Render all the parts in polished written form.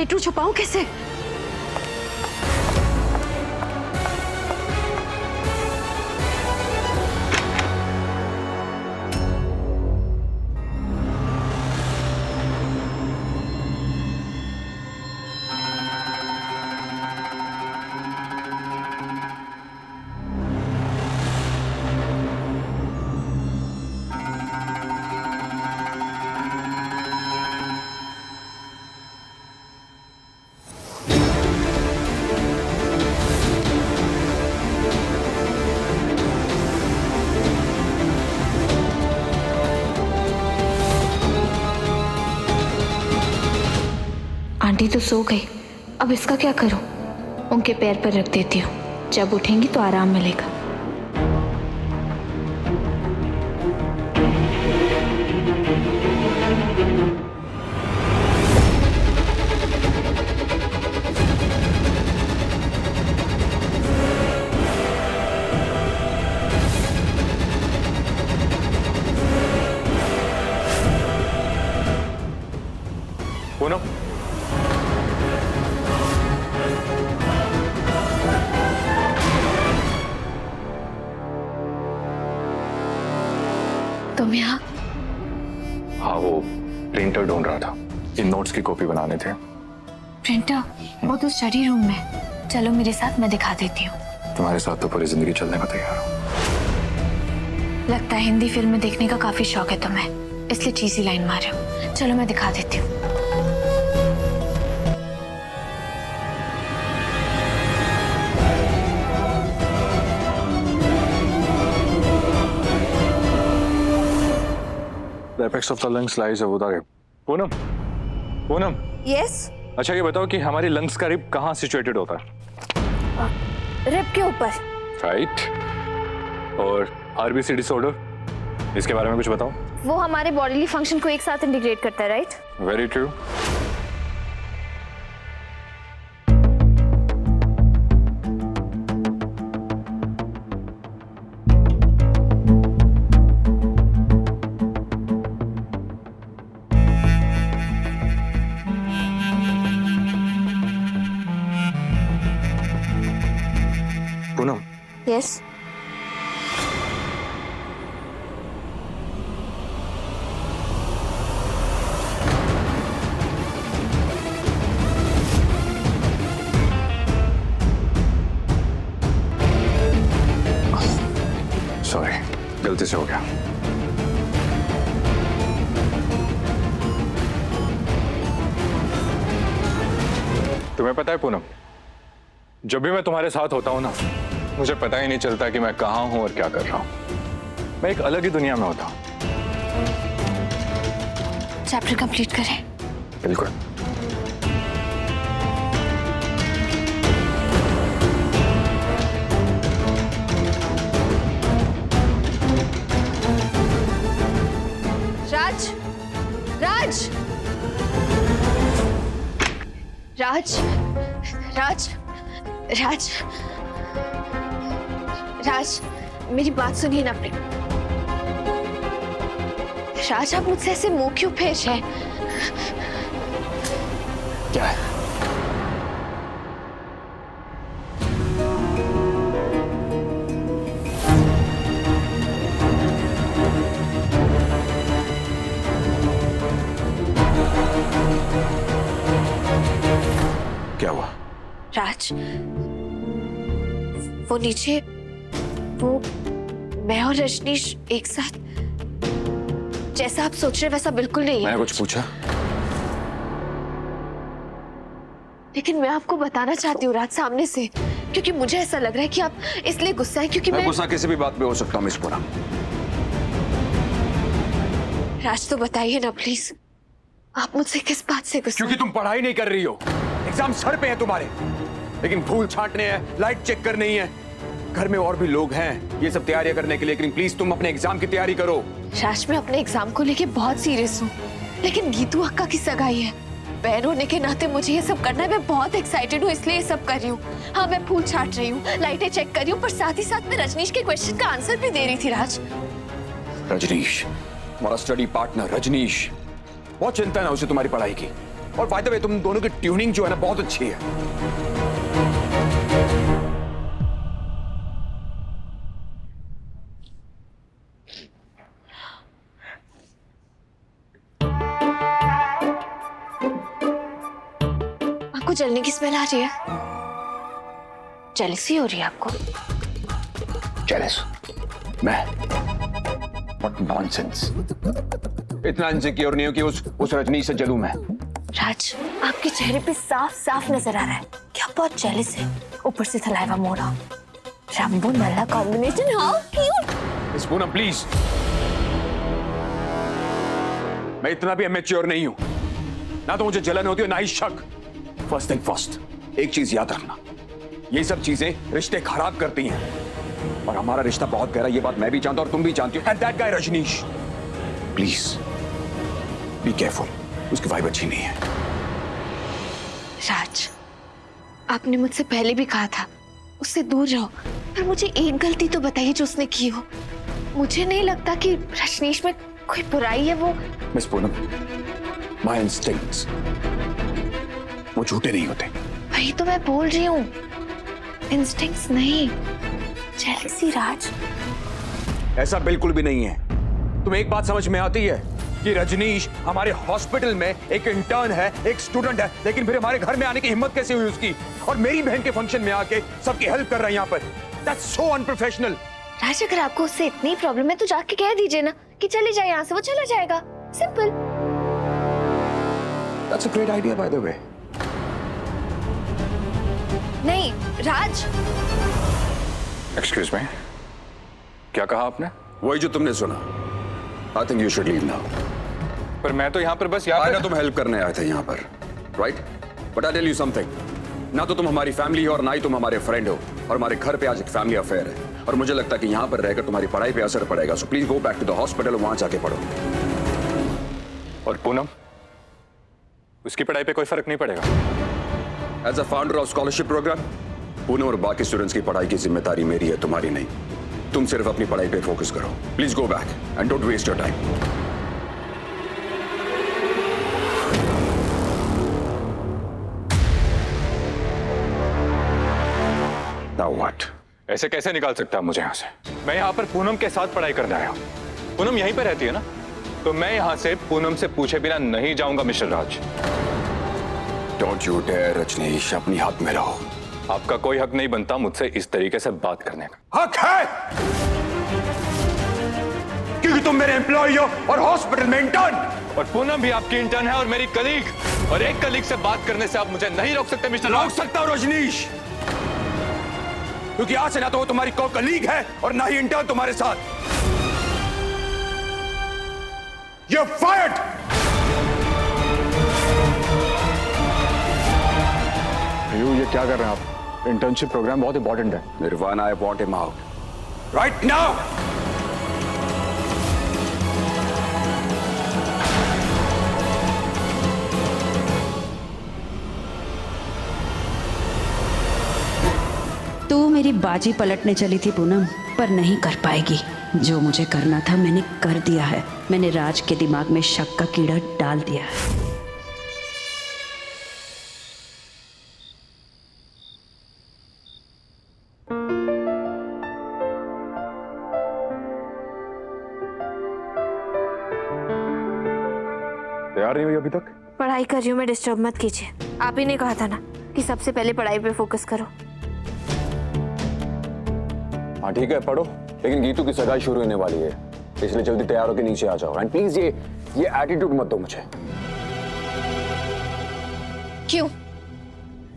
Tattoo छुपाऊं कैसे? Aunty तो सो गई, अब इसका क्या करूं? उनके पैर पर रख देती हूँ, जब उठेंगी तो आराम मिलेगा। पूनम, तुम यहाँ? हाँ वो प्रिंटर ढूंढ रहा था, इन नोट्स की कॉपी बनाने थे। प्रिंटर? वो तो स्टडी रूम में। चलो मेरे साथ, मैं दिखा देती हूँ। तुम्हारे साथ तो पूरी जिंदगी चलने को तैयार हूँ। लगता है हिंदी फिल्म देखने का काफी शौक है तुम्हें, इसलिए चीजी लाइन मार रहे हो। चलो मैं दिखा देती हूँ। The apex of the lungs lies over the rib. Poonam, Poonam. Yes? अच्छा ये बताओ कि हमारी लंग्स का रिब कहाँ सिचुएटेड होता है? रिब के ऊपर। राइट। और आरबीसी डिसऑर्डर, इसके बारे में कुछ बताओ। वो हमारे बॉडीली फंक्शन को एक साथ इंटीग्रेट करता है, right? Very true. Poonam. Yes? Sorry, गलती से हो गया। तुम्हें पता है पूनम, जब भी मैं तुम्हारे साथ होता हूं ना, मुझे पता ही नहीं चलता कि मैं कहां हूं और क्या कर रहा हूं। मैं एक अलग ही दुनिया में होता हूं। चैप्टर कंप्लीट करें? बिल्कुल। राज, राज, राज, राज, राज, राज, मेरी बात सुनिए ना प्लीज। राज, आप मुझसे ऐसे मुंह क्यों फेर रहे हैं? क्या है? क्या हुआ? राज, वो नीचे, वो मैं और रजनीश एक साथ, जैसा आप सोच रहे वैसा बिल्कुल नहीं है। मैंने कुछ पूछा? लेकिन मैं आपको बताना चाहती हूँ राज, सामने से, क्योंकि मुझे ऐसा लग रहा है कि आप इसलिए गुस्सा है क्योंकि मैं गुस्सा किसी भी बात पे हो सकता हूँ मिस पूनम। राज तो बताइए ना प्लीज, आप मुझसे किस बात से गुस्सा? क्योंकि तुम पढ़ाई नहीं कर रही हो, एग्जाम सर पे है तुम्हारे, लेकिन फूल छांटने हैं, लाइट चेक करनी है। घर में और भी लोग हैं ये सब तैयारियां करने के लिए, लेकिन प्लीज तुम अपने एग्जाम की तैयारी करो। राज, मैं अपने एग्जाम को लेके बहुत सीरियस हूँ, लेकिन गीतू अक्का की सगाई है, बहन होने के नाते मुझे ये सब करना है। मैं बहुत एक्साइटेड हूँ, इसलिए ये सब कर रही हूँ। हाँ, मैं फूल छाट रही हूँ, लाइटें चेक कर रही हूँ, पर साथ ही साथ मैं रजनीश के क्वेश्चन का आंसर भी दे रही थी। राज, रजनीश, तुम्हारा स्टडी पार्टनर रजनीश, बहुत चिंता है ना उसे तुम्हारी पढ़ाई की। और बाय द वे तुम दोनों की ट्यूनिंग जो है ना बहुत अच्छी है। आपको जलने की स्मेल आ रही है? जेलसी हो रही है आपको? जेलस? मैं? What nonsense! इतना इनसिक्योर नहीं हो कि उस रजनी से जलूं मैं। राज, आपके चेहरे पे साफ साफ नजर आ रहा है कि आप बहुत जेलस है। ऊपर से थलाइवा मोड़ा, रंबो नल्ला combination. How cute! Miss Poonam please, मैं इतना भी इमेच्योर नहीं हूं। ना तो मुझे जलन होती है ना ही शक। फर्स्ट एंड फर्स्ट, एक चीज याद रखना, ये सब चीजें रिश्ते खराब करती हैं और हमारा रिश्ता बहुत गहरा, ये बात मैं भी जानता हूं और तुम भी जानती हो। And that guy Rajneesh, please be careful, उसकी वाइब अच्छी नहीं है। राज, आपने मुझसे पहले भी कहा था उससे दूर रहो, पर मुझे एक गलती तो बताइए जो उसने की हो। मुझे नहीं लगता कि रजनीश में कोई बुराई है। वो मिस पूनम, माय इंस्टिंक्ट्स वो झूठे नहीं होते। वही तो मैं बोल रही हूँ, इंस्टिंक्ट्स नहीं, जेलसी। राज, ऐसा बिल्कुल भी नहीं है। तुम्हें एक बात समझ में आती है कि रजनीश हमारे हॉस्पिटल में एक इंटर्न है, एक स्टूडेंट है, लेकिन फिर हमारे घर में आने की हिम्मत कैसे हुई उसकी, और मेरी बहन के फंक्शन में आके सबकी हेल्प कर रहा है यहाँ पर। That's so unprofessional. राज, अगर आपको उससे इतनी प्रॉब्लम है तो जाके कह दीजिए ना कि चले जाए यहाँ से, वो चला जाएगा। Simple. That's a great idea, by the way. नहीं राज। एक्सक्यूज मी, क्या कहा आपने? वही जो तुमने सुना। I think you should leave now. पर मैं तो यहाँ पर बस याद आया तुम हेल्प करने आए थे यहाँ पर, right? But I tell you something, ना तो तुम हमारी फैमिली हो और ना ही तुम हमारे फ्रेंड हो, और हमारे घर पे आज एक फैमिली अफेयर है और मुझे लगता है कि यहाँ पर रहकर तुम्हारी पढ़ाई पे असर पड़ेगा। So please go back to the hospital, वहां जाके पढ़ो। और पूनम, उसकी पढ़ाई पे कोई फर्क नहीं पड़ेगा? As a founder of scholarship program, Poonam और बाकी स्टूडेंट्स की पढ़ाई की जिम्मेदारी मेरी है, तुम्हारी नहीं। तुम सिर्फ अपनी पढ़ाई पे फोकस करो। Please go back and don't waste your time. Now what? ऐसे कैसे निकाल सकता है मुझे यहाँ से? मैं यहाँ पर पूनम के साथ पढ़ाई करने आया हूँ। पूनम यहीं पे रहती है ना, तो मैं यहाँ से पूनम से पूछे बिना नहीं जाऊंगा mister Raj. Don't you dare Rajneesh, अपनी हक में रहो। आपका कोई हक नहीं बनता मुझसे इस तरीके से बात करने का। हक है, क्योंकि तुम मेरे एम्प्लॉय हो और हॉस्पिटल में इंटर्न। और पूनम भी आपकी इंटर्न है और मेरी कलीग, और एक कलीग से बात करने से आप मुझे नहीं रोक सकते मिस्टर राज। रोक सकता हूं रजनीश, क्योंकि आज से ना तो वो तुम्हारी को कलीग है और ना ही इंटर्न तुम्हारे साथ। You're fired! ये क्या कर रहे हैं आप? इंटर्नशिप प्रोग्राम बहुत इंपॉर्टेंट है। Nirvana, I want him out right now. तू मेरी बाजी पलटने चली थी पूनम, पर नहीं कर पाएगी। जो मुझे करना था मैंने कर दिया है। मैंने राज के दिमाग में शक का कीड़ा डाल दिया है। तैयार नहीं हुई अभी तक? पढ़ाई कर रही हूँ मैं, डिस्टर्ब मत कीजिए। आप ही ने कहा था ना कि सबसे पहले पढ़ाई पे फोकस करो। हाँ ठीक है, पढ़ो, लेकिन गीतू की सगाई शुरू होने वाली है, इसलिए जल्दी तैयार होकर नीचे आ जाओ। एंड प्लीज ये एटीट्यूड मत दो मुझे। क्यों?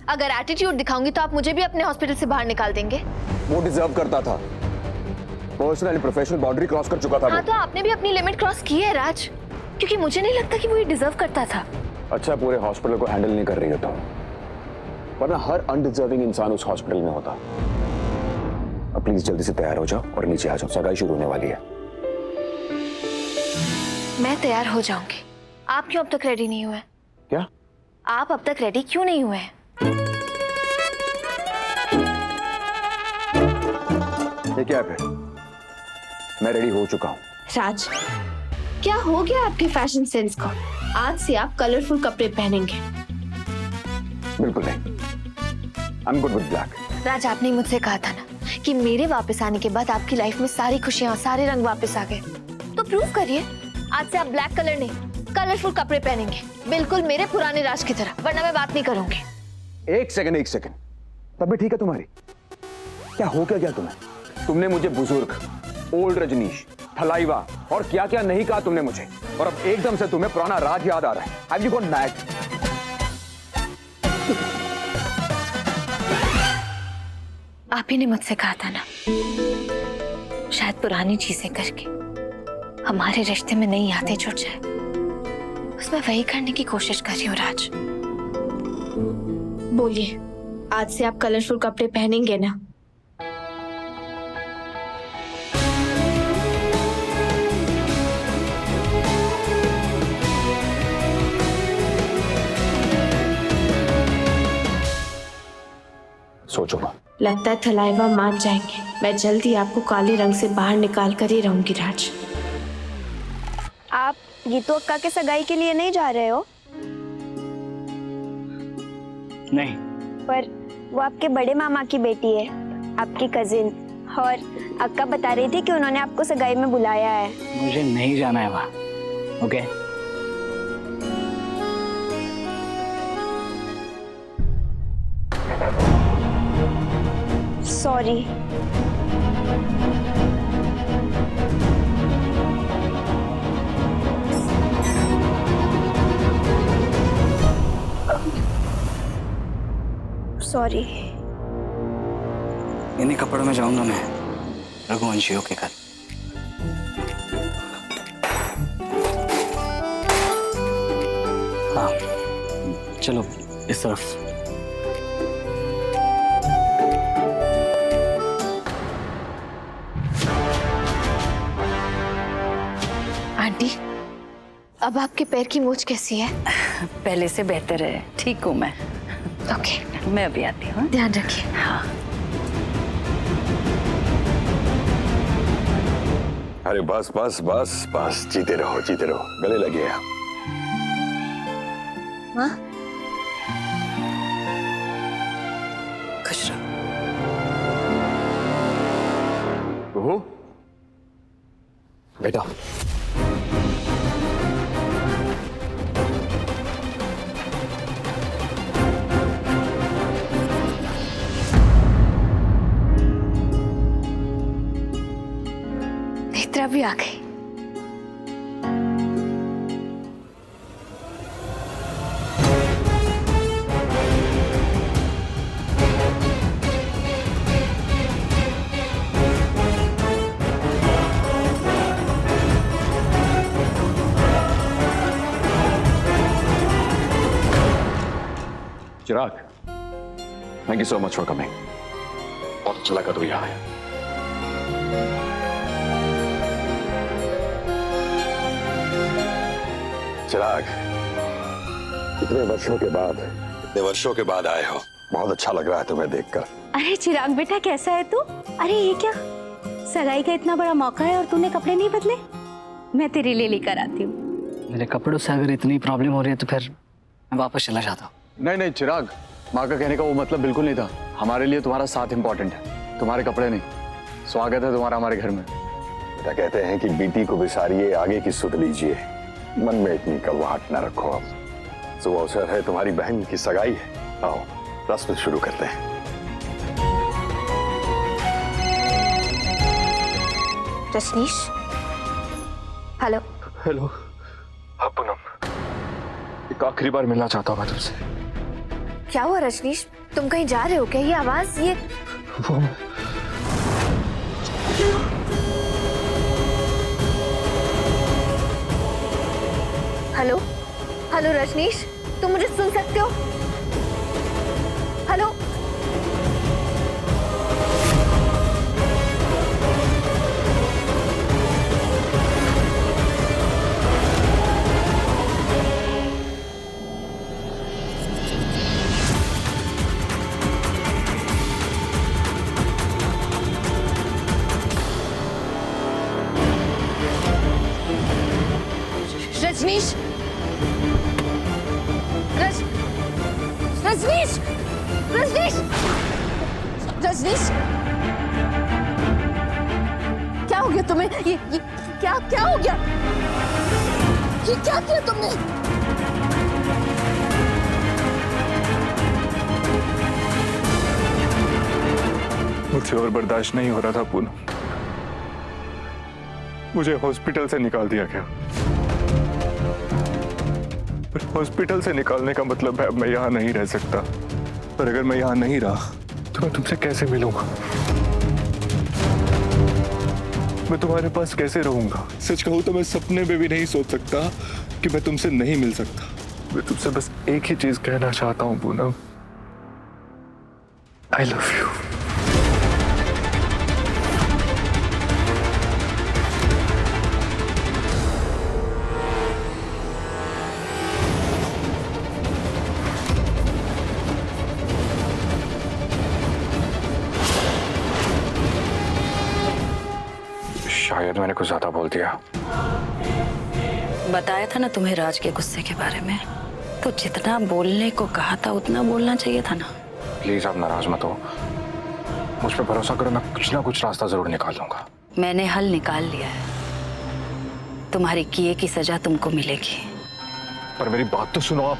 अगर एटीट्यूड दिखाऊंगी तो आप मुझे भी अपने हॉस्पिटल से बाहर निकाल देंगे। वो डिजर्व करता था, पर्सनल प्रोफेशनल बाउंड्री क्रॉस कर चुका था। हाँ, तो आपने भी अपनी लिमिट क्रॉस की है राज, क्योंकि मुझे नहीं लगता कि वो ये डिजर्व करता था। अच्छा, पूरे हॉस्पिटल को हैंडल नहीं कर रही हो तुम, वरना हर अनडिजर्विंग इंसान उस हॉस्पिटल में होता। अब प्लीज जल्दी से तैयार हो जाओ और नीचे आ जाओ, सगाई शुरू होने वाली है। मैं तैयार हो जाऊंगी, आप क्यों अब तक रेडी नहीं हुए? क्या? आप अब तक रेडी क्यों नहीं हुए? ये क्या है फिर? मैं रेडी हो चुका हूँ। राज, क्या हो गया आपके फैशन सेंस को? आज से आप कलरफुल कपड़े पहनेंगे। बिल्कुल नहीं, I am good with black. Raj, आपने मुझसे कहा था ना कि मेरे वापस आने के बाद आपकी लाइफ में सारी खुशियां, सारे रंग वापस आ गए, तो प्रूव करिए। आज से आप ब्लैक कलर नहीं, कलरफुल कपड़े पहनेंगे, बिल्कुल मेरे पुराने राज की तरह, वरना मैं बात नहीं करूंगी। एक सेकंड, तब ठीक है तुम्हारी? क्या हो क्या गया तुम्हें? तुमने मुझे बुजुर्ग, ओल्ड रजनीश, थलाइवा और क्या क्या नहीं कहा तुमने मुझे, और अब एकदम से तुम्हें पुराना राज याद आ रहा है। Have you gone mad? आप ही ने मुझसे कहा था ना, शायद पुरानी चीजें करके हमारे रिश्ते में नई यादें जुड़ जाए, बस मैं वही करने की कोशिश कर रही हूँ। राज, बोलिए, आज से आप कलरफुल कपड़े पहनेंगे ना? सोचूंगा। लगता है थलाइवा मान जाएंगे। मैं जल्दी आपको काले रंग से बाहर निकाल कर ही रहूंगी। राज, आप गीतू अक्का के सगाई के लिए नहीं जा रहे हो? नहीं। पर वो आपके बड़े मामा की बेटी है, आपकी कजिन, और अक्का बता रही थी कि उन्होंने आपको सगाई में बुलाया है। मुझे नहीं जाना है वहाँ। ओके? सॉरी। सॉरी। इन्हीं कपड़ों में जाऊंगा मैं रघुवंशियों के घर। हाँ, चलो इस तरफ। आंटी, अब आपके पैर की मोच कैसी है? पहले से बेहतर है, ठीक हूँ मैं। ओके, मैं अभी आती हूँ। ध्यान रखिए। हाँ। अरे बस बस बस बस, जीते रहो गले लगे हैं। हाँ? खुश रहो। ओहो, बेटा नेत्रा भी आ गई। Chirag, thank you so much for coming. बहुत अच्छा लगा तू यहाँ आया। चिराग, इतने वर्षों के बाद आए हो, बहुत अच्छा लग रहा है तुम्हें देखकर। अरे चिराग बेटा, कैसा है तू? अरे ये क्या, सगाई का इतना बड़ा मौका है और तूने कपड़े नहीं बदले? मैं तेरे लिए लेकर आती हूँ। मेरे कपड़ों से अगर इतनी प्रॉब्लम हो रही है तो फिर मैं वापस चला जाता हूँ। नहीं चिराग, माँ का कहने का वो मतलब बिल्कुल नहीं था। हमारे लिए तुम्हारा साथ इंपॉर्टेंट है, तुम्हारे कपड़े नहीं। स्वागत है तुम्हारा हमारे घर में। बेटा कहते हैं कि बेटी को विसारिए, आगे की सुध लीजिए, मन में इतनी कड़वाहट न रखो। अब सुबह अवसर है, तुम्हारी बहन की सगाई है। आओ रस्म शुरू करते हैं। रजनीश, हेलो। हेलो। हाँ पूनम, एक आखिरी बार मिलना चाहता हूँ मैं तुमसे। क्या हुआ रजनीश, तुम कहीं जा रहे हो क्या? ये आवाज, ये वो हेलो हेलो रजनीश, तुम मुझे सुन सकते हो? हेलो। रजनीश, रजनीश, रजनीश, रजनीश, क्या हो गया तुम्हें? ये क्या क्या हो गया? ये क्या किया तुमने? मुझसे और बर्दाश्त नहीं हो रहा था पूनम, मुझे हॉस्पिटल से निकाल दिया गया। पर हॉस्पिटल से निकालने का मतलब है अब मैं यहाँ नहीं रह सकता। पर अगर मैं यहाँ नहीं रहा तो मैं तुमसे कैसे मिलूंगा? मैं तुम्हारे पास कैसे रहूंगा? सच कहूं तो मैं सपने में भी नहीं सोच सकता कि मैं तुमसे नहीं मिल सकता। मैं तुमसे बस एक ही चीज कहना चाहता हूं पूनम, आई लव यू। शायद मैंने कुछ ज्यादा बोल दिया। बताया था ना तुम्हें राज के गुस्से के बारे में, तो जितना बोलने को कहा था उतना बोलना चाहिए था ना। प्लीज आप नाराज मत हो, मुझ पर भरोसा करो, मैं कुछ ना कुछ रास्ता जरूर निकाल लूंगा। मैंने हल निकाल लिया है, तुम्हारी किए की सजा तुमको मिलेगी। पर मेरी बात तो सुनो आप।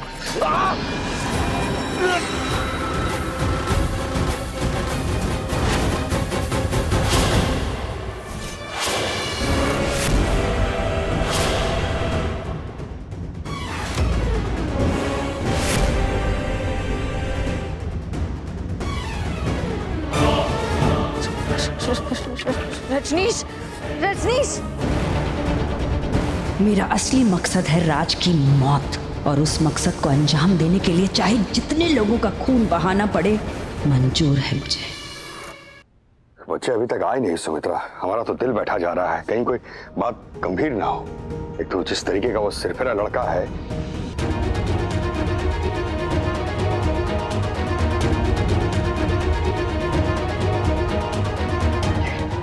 रजनीश, रजनीश, मेरा असली मकसद है राज की मौत, और उस मकसद को अंजाम देने के लिए चाहे जितने लोगों का खून बहाना पड़े, मंजूर है मुझे। बच्चे अभी तक आए नहीं सुमित्रा, हमारा तो दिल बैठा जा रहा है, कहीं कोई बात गंभीर ना हो। एक तो जिस तरीके का वो सिरफिरा लड़का है।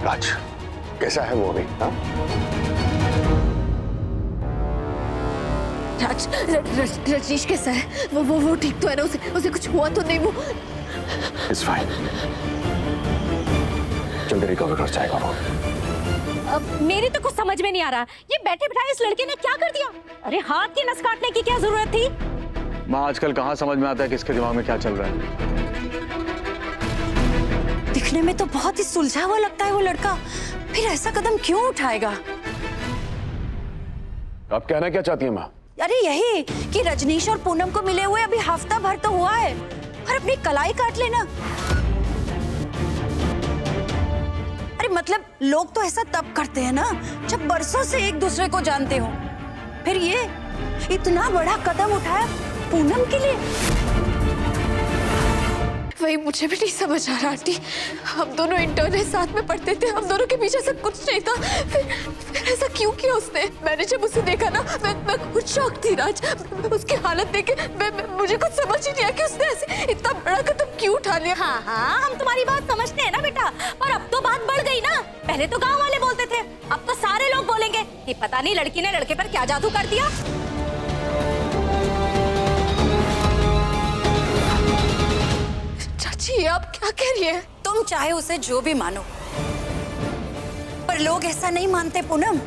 राज कैसा है वो अभी? रजनीश कैसा है? वो ठीक तो है ना? उसे कुछ हुआ तो नहीं? वो इट्स फाइन, जल्दी रिकवर कर जाएगा वो। अब मेरी तो कुछ समझ में नहीं आ रहा, ये बैठे बिठाए इस लड़के ने क्या कर दिया? अरे हाथ की नस काटने की क्या जरूरत थी? माँ आजकल कहाँ समझ में आता है किसके दिमाग में क्या चल रहा है। दिखने में तो बहुत ही सुलझा हुआ लगता है वो लड़का, फिर ऐसा कदम क्यों उठाएगा? आप कहना क्या चाहती हैं माँ? अरे यही कि रजनीश और पूनम को मिले हुए अभी हफ्ता भर तो हुआ है, और अपनी कलाई काट लेना। अरे मतलब लोग तो ऐसा तब करते हैं ना जब बरसों से एक दूसरे को जानते हो, फिर ये इतना बड़ा कदम उठाया पूनम के लिए। वही मुझे भी नहीं समझ आ रहा आंटी, हम दोनों इंटर्न है, साथ में पढ़ते थे, हम दोनों के पीछे ऐसा कुछ नहीं था, फिर ऐसा क्यों किया उसने? मैंने जब उसे देखा ना, मैं खुद शॉक थी राज, उसकी हालत देख के मुझे कुछ समझ ही नहीं आया कि उसने ऐसे इतना बड़ा कदम क्यों उठा लिया। हाँ, हम तुम्हारी बात समझते हैं ना बेटा, पर अब तो बात बढ़ गई ना। पहले तो गाँव वाले बोलते थे, अब तो सारे लोग बोलेंगे कि पता नहीं लड़की ने लड़के पर क्या जादू कर दिया। चाची आप क्या कह रही है? तुम चाहे उसे जो भी मानो, पर लोग ऐसा नहीं मानते पूनम।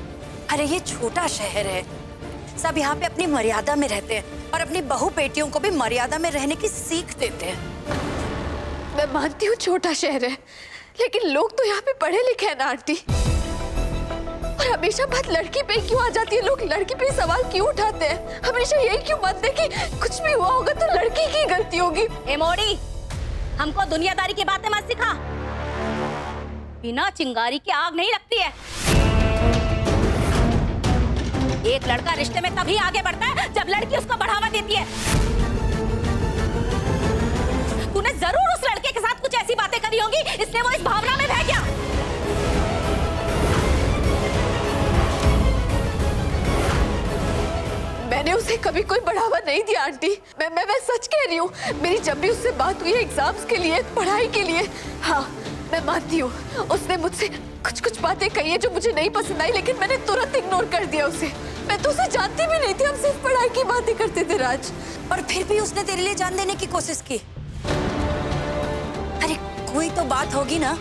अरे ये छोटा शहर है, सब यहाँ पे अपनी मर्यादा में रहते हैं और अपनी बहू बेटियों को भी मर्यादा में रहने की सीख देते हैं। मैं मानती हूँ छोटा शहर है, लेकिन लोग तो यहाँ पे पढ़े लिखे हैं ना आंटी, और हमेशा बात लड़की पे क्यों आ जाती है? लोग लड़की पे सवाल क्यों उठाते हैं? हमेशा यही क्यों मानते हैं कि कुछ भी हुआ होगा तो लड़की की गलती होगी? ए मोड़ी, हमको दुनियादारी की बातें मत सिखा, बिना चिंगारी की आग नहीं लगती है। एक लड़का रिश्ते में तभी आगे बढ़ता है जब लड़की उसको बढ़ावा देती है। तूने जरूर उस लड़के के साथ कुछ ऐसी बातें करी होंगी, इसलिए वो इस भावना में बह गया। मैंने उसे कभी कोई बढ़ावा नहीं दिया आंटी, मैं सच कह रही हूँ। मेरी जब भी उससे बात हुई है एग्जाम्स के लिए, पढ़ाई के लिए, हाँ मैं मानती हूँ उसने मुझसे कुछ बातें कही है जो मुझे नहीं पसंद आई, लेकिन मैंने तुरंत इग्नोर कर दिया उसे। मैं तो उसे जानती भी नहीं थी, हम सिर्फ पढ़ाई की बातें करते थे राज। और फिर भी उसने तेरे लिए जान देने की कोशिश की। अरे कोई तो बात होगी ना,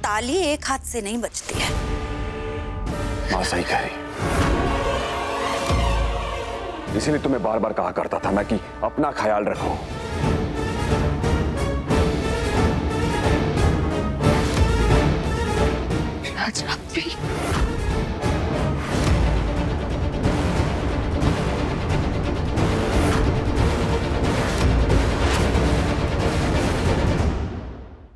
ताली एक हाथ से नहीं बचती है। माँ सही कह रही, इसीलिए तुम्हें बार बार कहा करता था मैं कि अपना ख्याल रखो।